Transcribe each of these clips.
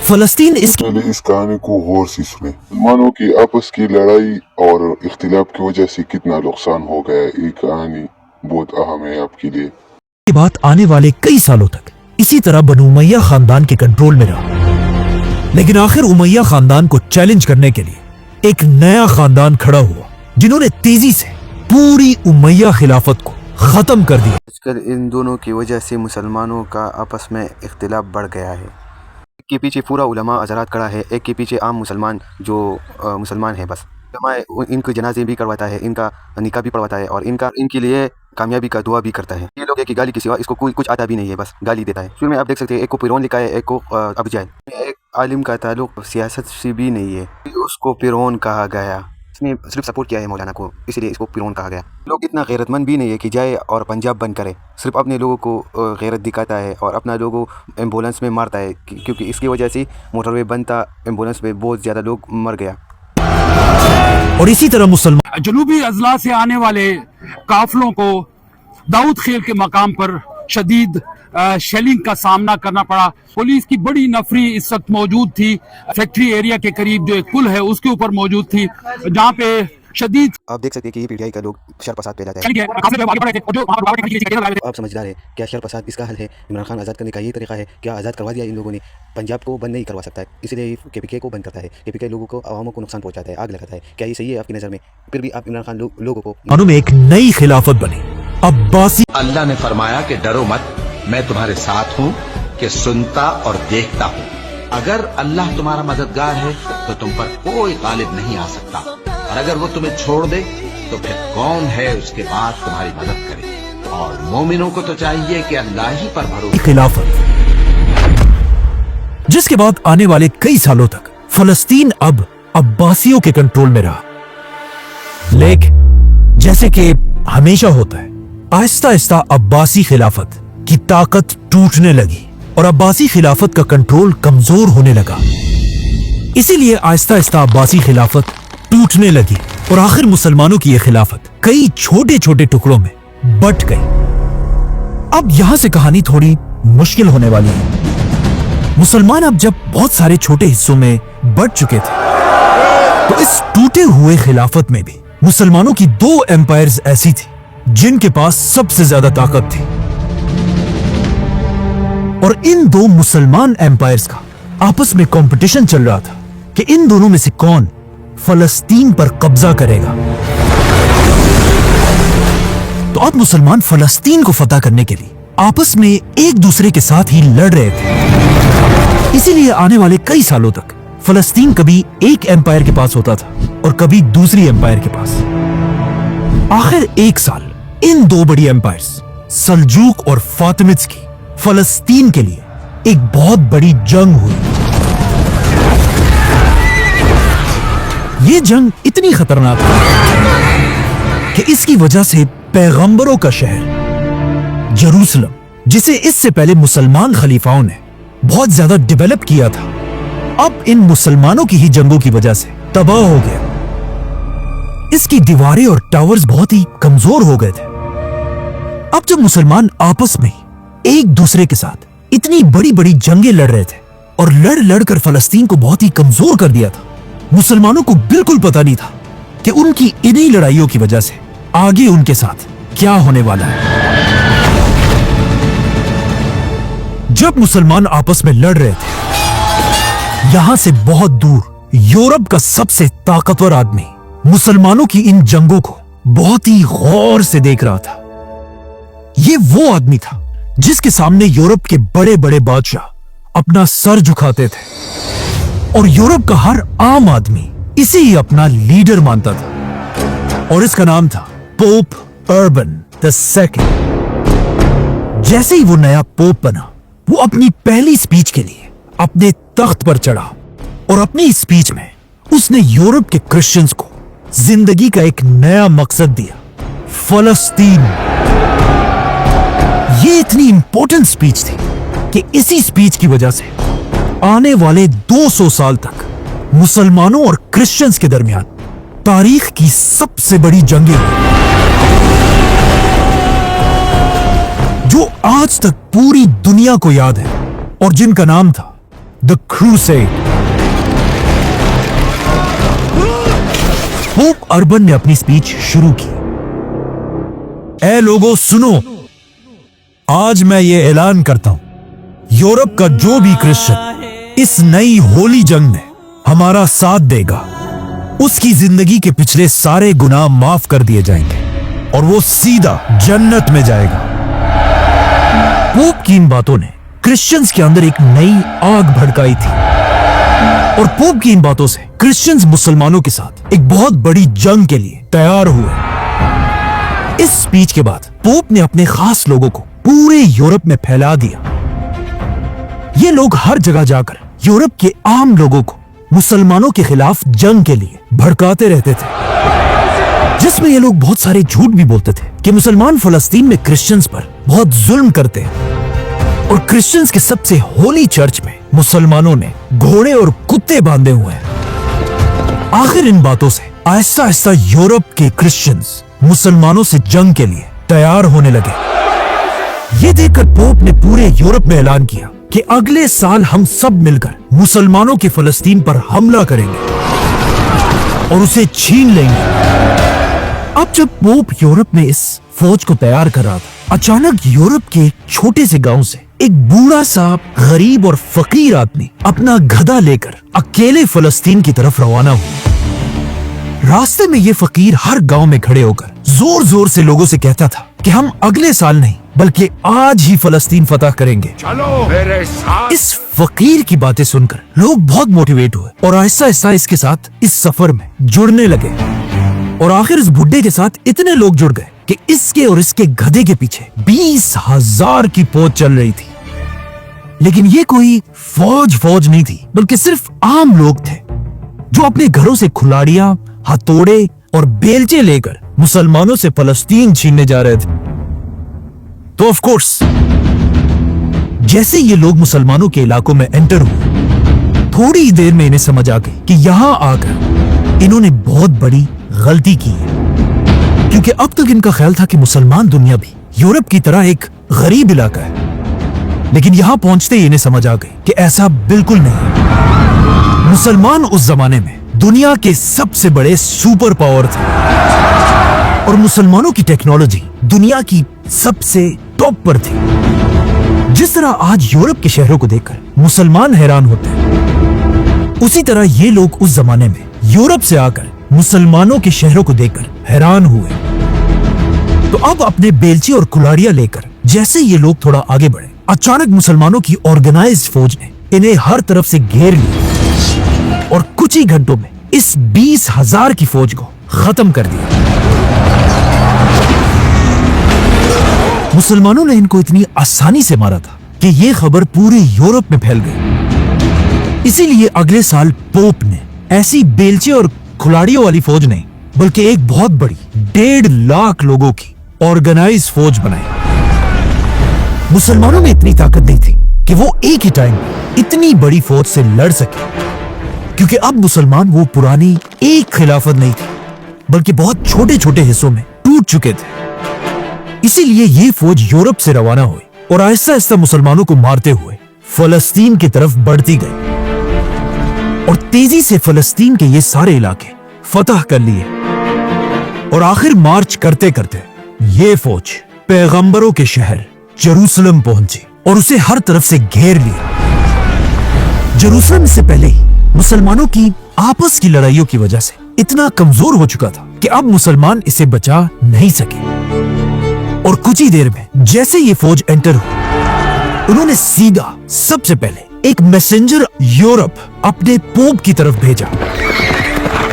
फलस्तीन इस पहले इस कहानी को गौर से सुने। मुसलमानों की आपस की लड़ाई और इख्तिलाफ की वजह से कितना नुकसान हो गया, ये कहानी बहुत अहम है आपके लिए। के बाद आने वाले कई सालों तक इसी तरह बनु उमैया खानदान के कंट्रोल में रहा, लेकिन आखिर उमैया खानदान को चैलेंज करने के लिए एक नया खानदान खड़ा हुआ जिन्होंने तेजी से पूरी उमैया खिलाफत को खत्म कर दिया। आजकल इन दोनों की वजह से मुसलमानों का आपस में इख्तिलाफ बढ़ गया है। एक के पीछे पूरा उलमा हज़रात खड़ा है, एक के पीछे आम मुसलमान जो मुसलमान है। बस उलमा इनके जनाजे भी करवाता है, इनका निकाह भी पढ़वाता है और इनके लिए कामयाबी का दुआ भी करता है। ये लोग एक गाली के सिवा इसको कुछ आता भी नहीं है, बस गाली देता है। शुरू में आप देख सकते हैं एक को पिरोन लिखा है, एक को अबजाल। एक आलिम का ताल्लुक सियासत से भी नहीं है, उसको पिरोन कहा गया। इसने सिर्फ सपोर्ट किया है मौलाना को, इसलिए इसको पिरोन कहा गया। लोग इतना गैरतमंद भी नहीं है कि जाए और पंजाब बंद करे, सिर्फ अपने लोगों को गैरत दिखाता है और अपना लोगों एम्बुलेंस में मारता है, क्योंकि इसकी वजह से मोटरवे बंद था, एम्बुलेंस में बहुत ज़्यादा लोग मर गया। और इसी तरह मुसलमान जनूबी अजला से आने वाले काफिलों को दाऊद खेल के मकाम पर शदीद शेलिंग का सामना करना पड़ा। पुलिस की बड़ी नफरी इस वक्त मौजूद थी। फैक्ट्री एरिया के करीब जो एक पुल है उसके ऊपर मौजूद थी, जहाँ पे शदीद आप देख सकते हैं कि ये पीटीआई का लोग शर प्रसाद फैलाता है। आप समझदार है, क्या शर प्रसाद इसका हल है? इमरान खान आज़ाद करने का यही तरीका है? क्या आज़ाद करवा दिया इन लोगों ने? पंजाब को बंद नहीं करवा सकता है, इसलिए केपीके को बंद करता है। केपीके लोगों को, आवामों को नुकसान पहुंचाता है, आग लगाता है। क्या ये सही है आपकी नज़र में? फिर भी आप इमरान खान लोगों को में एक नई खिलाफत बनी, अब्बासी। अल्लाह ने फरमाया कि डरो मत, मैं तुम्हारे साथ हूँ, कि सुनता और देखता हूँ। अगर अल्लाह तुम्हारा मददगार है तो तुम पर कोई गालिब नहीं आ सकता, और अगर वो तुम्हें छोड़ दे तो फिर कौन है उसके बाद तुम्हारी मदद करे। और मोमिनों को तो चाहिए कि अल्लाह ही पर भरोसा। खिलाफत जिसके बाद आने वाले कई सालों तक फलस्तीन अब अब्बासियों के कंट्रोल में रहा, लेकिन जैसे कि हमेशा होता है, आहिस्ता आहिस्ता अब्बासी खिलाफत की ताकत टूटने लगी और अब्बासी खिलाफत का कंट्रोल कमजोर होने लगा। इसीलिए आहिस्ता आहिस्ता अब्बासी खिलाफत टूटने लगी और आखिर मुसलमानों की यह खिलाफत कई छोटे छोटे टुकड़ों में बंट गई। अब यहां से कहानी थोड़ी मुश्किल होने वाली है। मुसलमान अब जब बहुत सारे छोटे हिस्सों में बंट चुके थे, तो इस टूटे हुए खिलाफत में भी मुसलमानों की दो एम्पायर्स ऐसी थी जिनके पास सबसे ज्यादा ताकत थी, और इन दो मुसलमान एम्पायर्स का आपस में कंपटीशन चल रहा था कि इन दोनों में से कौन फलस्तीन पर कब्जा करेगा। तो अब मुसलमान फलस्तीन को फतह करने के लिए आपस में एक दूसरे के साथ ही लड़ रहे थे। इसीलिए आने वाले कई सालों तक फलस्तीन कभी एक एम्पायर के पास होता था और कभी दूसरी एम्पायर के पास। आखिर एक साल इन दो बड़ी एम्पायर्स सल्जूक और फातिमिड्स की फलस्तीन के लिए एक बहुत बड़ी जंग हुई। ये जंग इतनी खतरनाक थी कि इसकी वजह से पैगंबरों का शहर जेरूसलम, जिसे इससे पहले मुसलमान खलीफाओं ने बहुत ज्यादा डेवलप किया था, अब इन मुसलमानों की ही जंगों की वजह से तबाह हो गया। इसकी दीवारें और टावर्स बहुत ही कमजोर हो गए थे। अब जब मुसलमान आपस में एक दूसरे के साथ इतनी बड़ी बड़ी जंगें लड़ रहे थे और लड़ लड़ कर फलस्तीन को बहुत ही कमजोर कर दिया था, मुसलमानों को बिल्कुल पता नहीं था कि उनकी इन्हीं लड़ाइयों की वजह से आगे उनके साथ क्या होने वाला है। जब मुसलमान आपस में लड़ रहे थे, यहां से बहुत दूर यूरोप का सबसे ताकतवर आदमी मुसलमानों की इन जंगों को बहुत ही गौर से देख रहा था। ये वो आदमी था जिसके सामने यूरोप के बड़े बड़े बादशाह अपना सर झुकाते थे और यूरोप का हर आम आदमी इसे ही अपना लीडर मानता था, और इसका नाम था पोप अर्बन II। जैसे ही वो नया पोप बना, वो अपनी पहली स्पीच के लिए अपने तख्त पर चढ़ा और अपनी स्पीच में उसने यूरोप के क्रिश्चियंस को जिंदगी का एक नया मकसद दिया, फलस्तीन। ये इतनी इंपॉर्टेंट स्पीच थी कि इसी स्पीच की वजह से आने वाले 200 साल तक मुसलमानों और क्रिश्चियंस के दरमियान तारीख की सबसे बड़ी जंगें हुई, जो आज तक पूरी दुनिया को याद है और जिनका नाम था द क्रूसेड। पोप अर्बन ने अपनी स्पीच शुरू की। ए लोगों सुनो, आज मैं ये ऐलान करता हूं, यूरोप का जो भी क्रिश्चियन इस नई होली जंग में हमारा साथ देगा, उसकी जिंदगी के पिछले सारे गुनाह माफ कर दिए जाएंगे और वो सीधा जन्नत में जाएगा। पोप की इन बातों ने क्रिश्चियंस के अंदर एक नई आग भड़काई थी और पोप की इन बातों से क्रिश्चियंस मुसलमानों के साथ एक बहुत बड़ी जंग के लिए तैयार हुए। इस स्पीच के बाद पोप ने अपने खास लोगों को पूरे यूरोप में फैला दिया। ये लोग हर जगह जाकर यूरोप के आम लोगों को मुसलमानों के खिलाफ जंग के लिए भड़काते रहते थे, जिसमें ये लोग बहुत सारे झूठ भी बोलते थे कि मुसलमान फलस्तीन में क्रिश्चियंस पर बहुत जुल्म करते हैं और क्रिश्चियंस के सबसे होली चर्च में मुसलमानों ने घोड़े और कुत्ते बांधे हुए हैं। आखिर इन बातों से आहिस्ता आहिस्ता यूरोप के क्रिश्चियंस मुसलमानों से जंग के लिए तैयार होने लगे। ये देखकर पोप ने पूरे यूरोप में ऐलान किया कि अगले साल हम सब मिलकर मुसलमानों के फलस्तीन पर हमला करेंगे और उसे छीन लेंगे। अब जब पोप यूरोप में इस फौज को तैयार कर रहा था, अचानक यूरोप के एक छोटे से गांव से एक बूढ़ा सा गरीब और फकीर आदमी अपना गधा लेकर अकेले फलस्तीन की तरफ रवाना हुआ। रास्ते में ये फकीर हर गांव में खड़े होकर जोर जोर से लोगों से कहता था कि हम अगले साल नहीं बल्कि आज ही फलस्तीन फतह करेंगे। चलो मेरे साथ। इस फकीर की बातें सुनकर लोग बहुत मोटिवेट हुए और आहिस्ता आहिस्ता इसके साथ इस सफर में जुड़ने लगे और आखिर इस बुड्ढे के साथ इतने लोग जुड़ गए कि इसके और इसके गधे के पीछे 20,000 की फौज चल रही थी। लेकिन ये कोई फौज नहीं थी, बल्कि सिर्फ आम लोग थे जो अपने घरों से खुलाड़ियां, हथौड़े और बेलचे लेकर मुसलमानों से फलस्तीन छीनने जा रहे थे। तो ऑफ कोर्स जैसे ये लोग मुसलमानों के इलाकों में एंटर हुए, थोड़ी देर में इन्हें समझ आ गई कि यहां आकर इन्होंने बहुत बड़ी गलती की है, क्योंकि अब तक इनका ख्याल था कि मुसलमान दुनिया भी यूरोप की तरह एक गरीब इलाका है। लेकिन यहां पहुंचते ही इन्हें समझ आ गई कि ऐसा बिल्कुल नहीं। मुसलमान उस जमाने में दुनिया के सबसे बड़े सुपर पावर थे और मुसलमानों की टेक्नोलॉजी दुनिया की सबसे टॉप पर थी। जिस तरह आज यूरोप के शहरों को देखकर मुसलमान हैरान होते हैं, उसी तरह ये लोग उस जमाने में यूरोप से आकर मुसलमानों के शहरों को देखकर हैरान हुए। तो अब अपने बेलचे और कुल्हाड़ियां लेकर जैसे ये लोग थोड़ा आगे बढ़े, अचानक मुसलमानों की ऑर्गेनाइज्ड फौज ने इन्हें हर तरफ से घेर लिया और कुछ ही घंटों में इस 20,000 की फौज को खत्म कर दिया। मुसलमानों ने इनको इतनी आसानी से मारा था कि ये खबर पूरे यूरोप में फैल गई। इसीलिए अगले साल पोप ने ऐसी बेलचे और खुलाड़ियों वाली फौज नहीं, बल्कि एक बहुत बड़ी 1.5 लाख लोगों की ऑर्गेनाइज फौज बनाई। मुसलमानों में इतनी ताकत नहीं थी कि वो एक ही टाइम इतनी बड़ी फौज से लड़ सके, क्योंकि अब मुसलमान वो पुरानी एक खिलाफत नहीं थी, बल्कि बहुत छोटे छोटे हिस्सों में टूट चुके थे। इसीलिए ये फौज यूरोप से रवाना हुई और आहिस्ता आहिस्ता मुसलमानों को मारते हुए फलस्तीन की तरफ बढ़ती गई और तेजी से फलस्तीन के ये सारे इलाके फतह कर लिए। और आखिर मार्च करते करते ये फौज पैगंबरों के शहर जेरूसलम पहुंची और उसे हर तरफ से घेर लिया। जेरूसलम से पहले ही मुसलमानों की आपस की लड़ाइयों की वजह से इतना कमजोर हो चुका था कि अब मुसलमान इसे बचा नहीं सके। और कुछ ही देर में जैसे ये फौज एंटर हुई, उन्होंने सीधा सबसे पहले एक मैसेंजर यूरोप अपने पोप की तरफ भेजा।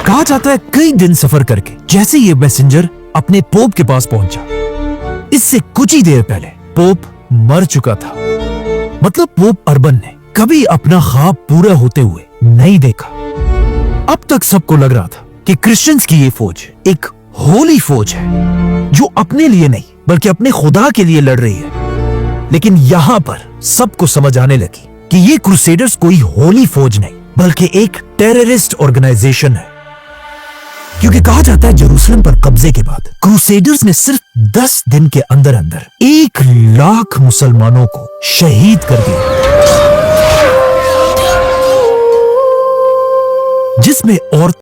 कहा जाता है कई दिन सफर करके जैसे ये मैसेंजर अपने पोप के पास पहुंचा, इससे कुछ ही देर पहले पोप मर चुका था। मतलब पोप अर्बन ने कभी अपना ख्वाब पूरा होते हुए नहीं देखा। अब तक सबको लग रहा था कि क्रिश्चियंस की ये फौज एक होली फौज है जो अपने लिए नहीं बल्कि अपने खुदा के लिए लड़ रही है। लेकिन यहां पर सबको समझ आने लगी कि ये क्रूसेडर्स कोई होली फौज नहीं बल्कि एक टेररिस्ट ऑर्गेनाइजेशन है, क्योंकि कहा जाता है जेरूसलम पर कब्जे के बाद क्रूसेडर्स ने सिर्फ 10 दिन के अंदर अंदर 1 लाख मुसलमानों को शहीद कर दिया। जिसमें औरत